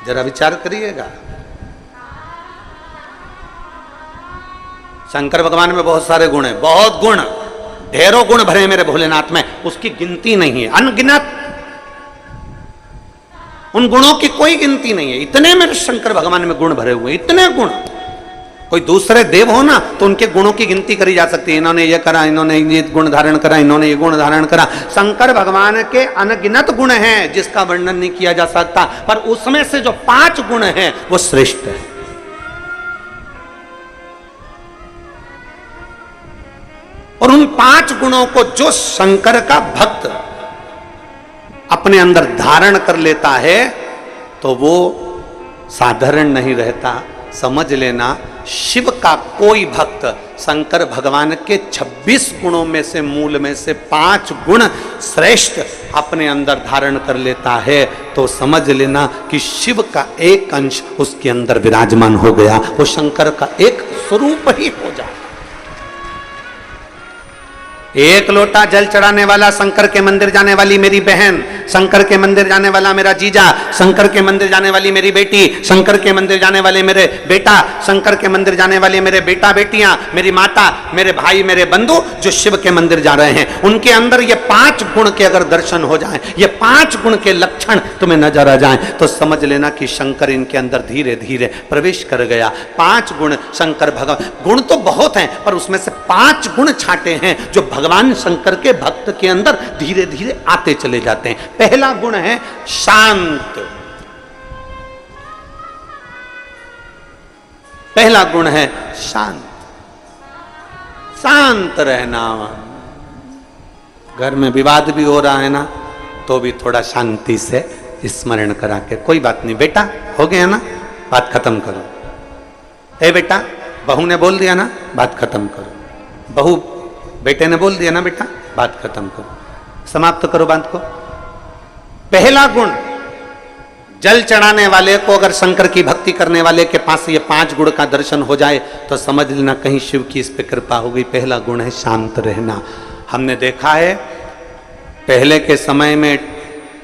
जरा विचार करिएगा। शंकर भगवान में बहुत सारे गुण हैं, बहुत गुण, ढेरों गुण भरे मेरे भोलेनाथ में, उसकी गिनती नहीं है, अनगिनत। उन गुणों की कोई गिनती नहीं है। इतने मेरे शंकर भगवान में गुण भरे हुए, इतने गुण। कोई दूसरे देव हो ना तो उनके गुणों की गिनती करी जा सकती है, इन्होंने ये करा, इन्होंने ये गुण धारण करा, इन्होंने ये गुण धारण करा। शंकर भगवान के अनगिनत गुण हैं जिसका वर्णन नहीं किया जा सकता, पर उसमें से जो 5 गुण हैं वो श्रेष्ठ है। और उन 5 गुणों को जो शंकर का भक्त अपने अंदर धारण कर लेता है तो वो साधारण नहीं रहता। समझ लेना, शिव का कोई भक्त शंकर भगवान के 26 गुणों में से, मूल में से 5 गुण श्रेष्ठ अपने अंदर धारण कर लेता है तो समझ लेना कि शिव का एक अंश उसके अंदर विराजमान हो गया, वो शंकर का एक स्वरूप ही हो जाए। एक लोटा जल चढ़ाने वाला शंकर के मंदिर जाने वाली मेरी बहन, शंकर के मंदिर जाने वाला मेरा जीजा, शंकर के मंदिर जाने वाली मेरी बेटी, शंकर के मंदिर जाने वाले मेरे बेटा, शंकर के मंदिर जाने वाले मेरे बेटा बेटियां, मेरी माता, मेरे भाई, मेरे बंधु जो शिव के मंदिर जा रहे हैं, उनके अंदर ये 5 गुण के अगर दर्शन हो जाएं, ये 5 गुण के लक्षण तुम्हें नजर आ जाएं तो समझ लेना कि शंकर इनके अंदर धीरे धीरे प्रवेश कर गया। 5 गुण शंकर भगवान, गुण तो बहुत हैं पर उसमें से 5 गुण छांटे हैं जो भगवान शंकर के भक्त के अंदर धीरे धीरे आते चले जाते हैं। पहला गुण है शांत। पहला गुण है शांत, शांत रहना। घर में विवाद भी हो रहा है ना तो भी थोड़ा शांति से स्मरण करा के, कोई बात नहीं बेटा, हो गया ना, बात खत्म करो। ए बेटा, बहू ने बोल दिया ना, बात खत्म करो। बहू बेटे ने बोल दिया ना बेटा, बात खत्म करो, समाप्त करो बात को। पहला गुण, जल चढ़ाने वाले को अगर शंकर की भक्ति करने वाले के पास ये 5 गुण का दर्शन हो जाए तो समझ लेना कहीं शिव की इस पे कृपा हो गई। पहला गुण है शांत रहना। हमने देखा है पहले के समय में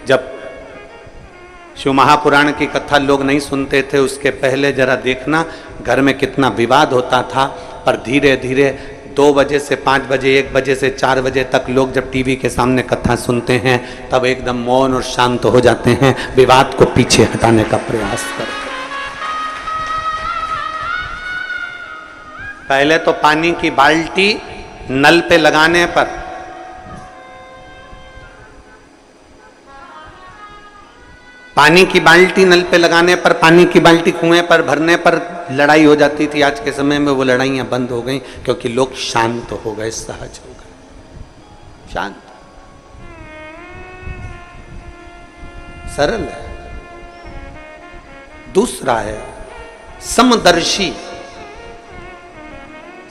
जब शिव महापुराण की कथा लोग नहीं सुनते थे, उसके पहले जरा देखना घर में कितना विवाद होता था, पर धीरे धीरे 2 बजे से 5 बजे, 1 बजे से 4 बजे तक लोग जब टीवी के सामने कथा सुनते हैं तब एकदम मौन और शांत हो जाते हैं, विवाद को पीछे हटाने का प्रयास करते हैं। पहले तो पानी की बाल्टी नल पे लगाने पर, पानी की बाल्टी नल पे लगाने पर, पानी की बाल्टी कुएं पर भरने पर लड़ाई हो जाती थी। आज के समय में वो लड़ाइयां बंद हो गई क्योंकि लोग शांत हो गए, सहज हो गए। शांत, सरल है। दूसरा है समदर्शी।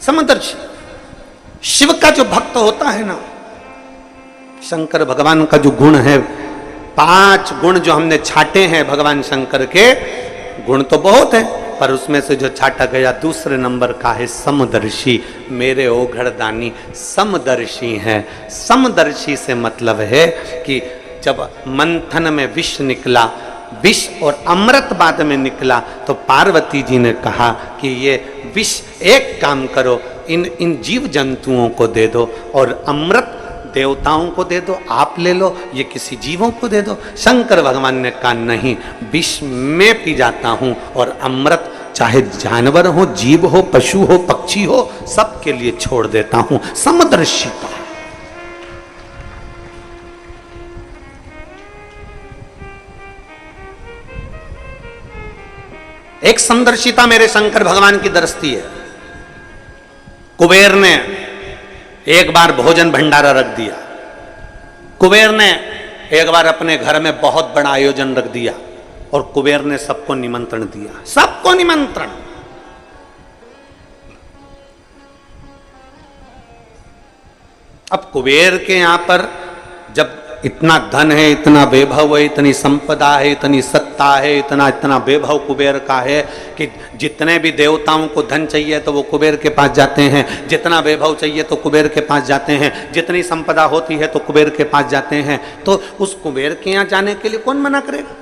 समदर्शी, शिव का जो भक्त होता है ना, शंकर भगवान का जो गुण है, 5 गुण जो हमने छाटे हैं भगवान शंकर के, गुण तो बहुत है पर उसमें से जो छाटा गया दूसरे नंबर का है समदर्शी। मेरे ओघड़दानी समदर्शी हैं। समदर्शी से मतलब है कि जब मंथन में विष निकला, विष और अमृत बाद में निकला, तो पार्वती जी ने कहा कि ये विष एक काम करो, इन जीव जंतुओं को दे दो और अमृत देवताओं को दे दो, आप ले लो, ये किसी जीवों को दे दो। शंकर भगवान ने कहा नहीं, विष मैं पी जाता हूं और अमृत चाहे जानवर हो, जीव हो, पशु हो, पक्षी हो, सबके लिए छोड़ देता हूं। समदर्शिता। एक समदर्शिता मेरे शंकर भगवान की दृष्टि है। कुबेर ने एक बार भोजन भंडारा रख दिया। कुबेर ने एक बार अपने घर में बहुत बड़ा आयोजन रख दिया और कुबेर ने सबको निमंत्रण दिया, सबको निमंत्रण। अब कुबेर के यहां पर जब इतना धन है, इतना वैभव है, इतनी संपदा है, इतनी सत्ता है, इतना वैभव कुबेर का है कि जितने भी देवताओं को धन चाहिए तो वो कुबेर के पास जाते हैं, जितना वैभव चाहिए तो कुबेर के पास जाते हैं, जितनी संपदा होती है तो कुबेर के पास जाते हैं। तो उस कुबेर के यहाँ जाने के लिए कौन मना करेगा?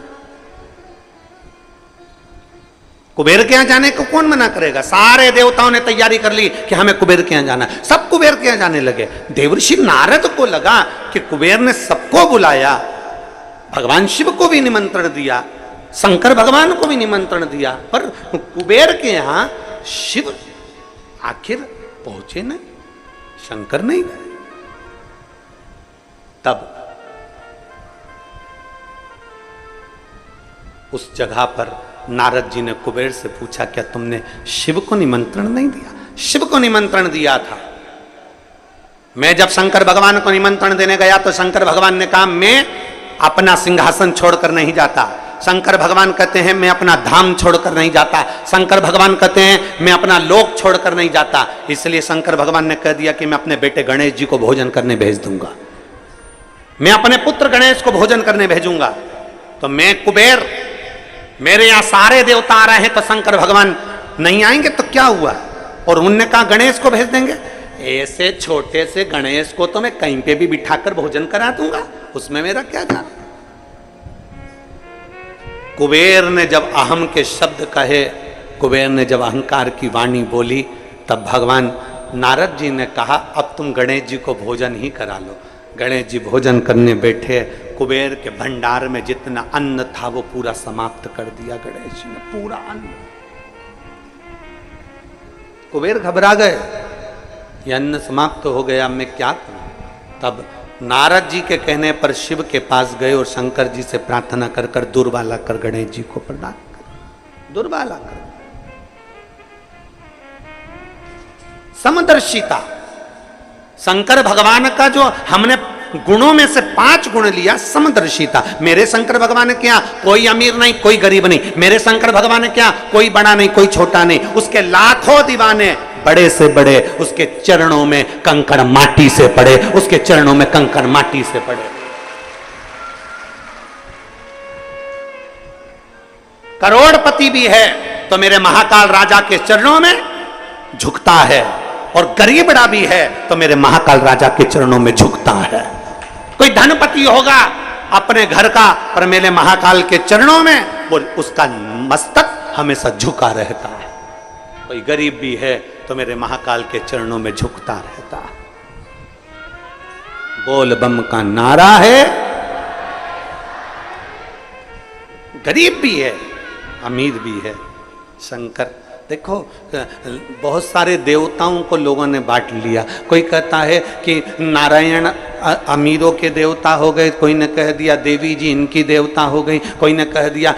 कुबेर के यहां जाने को कौन मना करेगा? सारे देवताओं ने तैयारी कर ली कि हमें कुबेर के यहां जाना है, सब कुबेर के यहां जाने लगे। देवर्षि नारद को लगा कि कुबेर ने सबको बुलाया, भगवान शिव को भी निमंत्रण दिया, शंकर भगवान को भी निमंत्रण दिया, पर कुबेर के यहां शिव आखिर पहुंचे नहीं, शंकर नहीं गए। तब उस जगह पर नारद जी ने कुबेर से पूछा, क्या तुमने शिव को निमंत्रण नहीं दिया? शिव को निमंत्रण दिया था। मैं जब शंकर भगवान को निमंत्रण देने गया तो शंकर भगवान ने कहा, मैं अपना सिंहासन छोड़कर नहीं जाता। शंकर भगवान कहते हैं, मैं अपना धाम छोड़कर नहीं जाता। शंकर भगवान कहते हैं, मैं अपना लोक छोड़कर नहीं जाता। इसलिए शंकर भगवान ने कह दिया कि मैं अपने बेटे गणेश जी को भोजन करने भेज दूंगा, मैं अपने पुत्र गणेश को भोजन करने भेजूंगा। तो मैं कुबेर, मेरे यहां सारे देवता आ रहे हैं तो शंकर भगवान नहीं आएंगे तो क्या हुआ? और उनने कहा गणेश को भेज देंगे। ऐसे छोटे से गणेश को तो मैं कहीं पे भी बिठाकर भोजन करा दूंगा, उसमें मेरा क्या जाना। कुबेर ने जब अहम के शब्द कहे, कुबेर ने जब अहंकार की वाणी बोली, तब भगवान नारद जी ने कहा, अब तुम गणेश जी को भोजन ही करा लो। गणेश जी भोजन करने बैठे, कुबेर के भंडार में जितना अन्न था वो पूरा समाप्त कर दिया गणेश जी ने, पूरा अन्न। कुबेर घबरा गए, ये अन्न समाप्त हो गया, मैं क्या करूं? तब नारद जी के कहने पर शिव के पास गए और शंकर जी से प्रार्थना कर कर दुर्वाला कर गणेश जी को प्रदान कर, दुर्वाला कर। समदर्शिता, शंकर भगवान का जो हमने गुणों में से 5 गुण लिया, समदर्शिता। मेरे शंकर भगवान क्या, कोई अमीर नहीं, कोई गरीब नहीं। मेरे शंकर भगवान क्या, कोई बड़ा नहीं, कोई छोटा नहीं। उसके लाखों दीवाने, बड़े से बड़े, उसके चरणों में कंकड़ माटी से पड़े, उसके चरणों में कंकड़ माटी से पड़े। करोड़पति भी है तो मेरे महाकाल राजा के चरणों में झुकता है, और गरीबड़ा भी है तो मेरे महाकाल राजा के चरणों में झुकता है। कोई धनपति होगा अपने घर का, पर मेरे महाकाल के चरणों में वो उसका मस्तक हमेशा झुका रहता है। कोई गरीब भी है तो मेरे महाकाल के चरणों में झुकता रहता है। बोल बम का नारा है। गरीब भी है, अमीर भी है। शंकर देखो, बहुत सारे देवताओं को लोगों ने बांट लिया। कोई कहता है कि नारायण अमीरों के देवता हो गए, कोई ने कह दिया देवी जी इनकी देवता हो गई, कोई ने कह दिया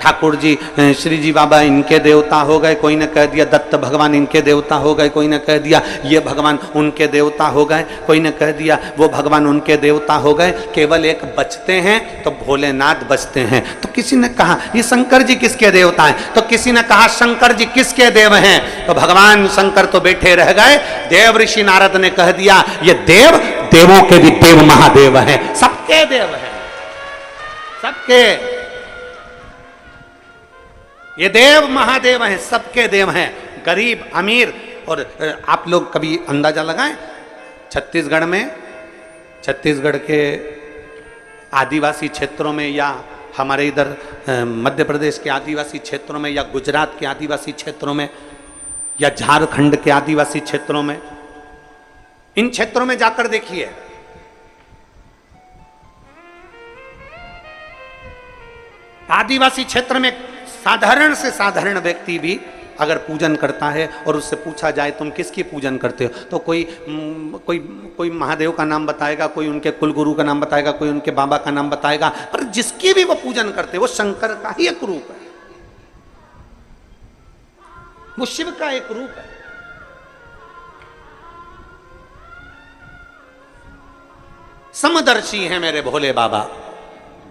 ठाकुर जी श्री जी बाबा इनके देवता हो गए, कोई ने कह दिया दत्त भगवान इनके देवता हो गए, कोई ने कह दिया ये भगवान उनके देवता हो गए, कोई ने कह दिया वो भगवान उनके देवता हो गए। केवल एक बचते हैं तो भोलेनाथ बचते हैं। तो किसी ने कहा ये शंकर जी किसके देवता हैं, तो किसी ने कहा शंकर जी किसके देव हैं, तो भगवान शंकर तो बैठे रह गए। देव ऋषि नारद ने कह दिया ये देव देवों के भी देव महादेव हैं, सबके देव हैं, सबके ये देव महादेव हैं, सबके देव हैं, गरीब अमीर। और आप लोग कभी अंदाजा लगाएं, छत्तीसगढ़ में, छत्तीसगढ़ के आदिवासी क्षेत्रों में, या हमारे इधर मध्य प्रदेश के आदिवासी क्षेत्रों में, या गुजरात के आदिवासी क्षेत्रों में, या झारखंड के आदिवासी क्षेत्रों में, इन क्षेत्रों में जाकर देखिए, आदिवासी क्षेत्र में साधारण से साधारण व्यक्ति भी अगर पूजन करता है और उससे पूछा जाए तुम किसकी पूजन करते हो, तो कोई महादेव का नाम बताएगा, कोई उनके कुलगुरु का नाम बताएगा, कोई उनके बाबा का नाम बताएगा, पर जिसकी भी वो पूजन करते वो शंकर का ही एक रूप है, वो शिव का एक रूप है। समदर्शी है मेरे भोले बाबा,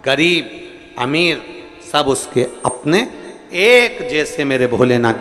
गरीब अमीर सब उसके अपने एक जैसे मेरे भोलेनाथ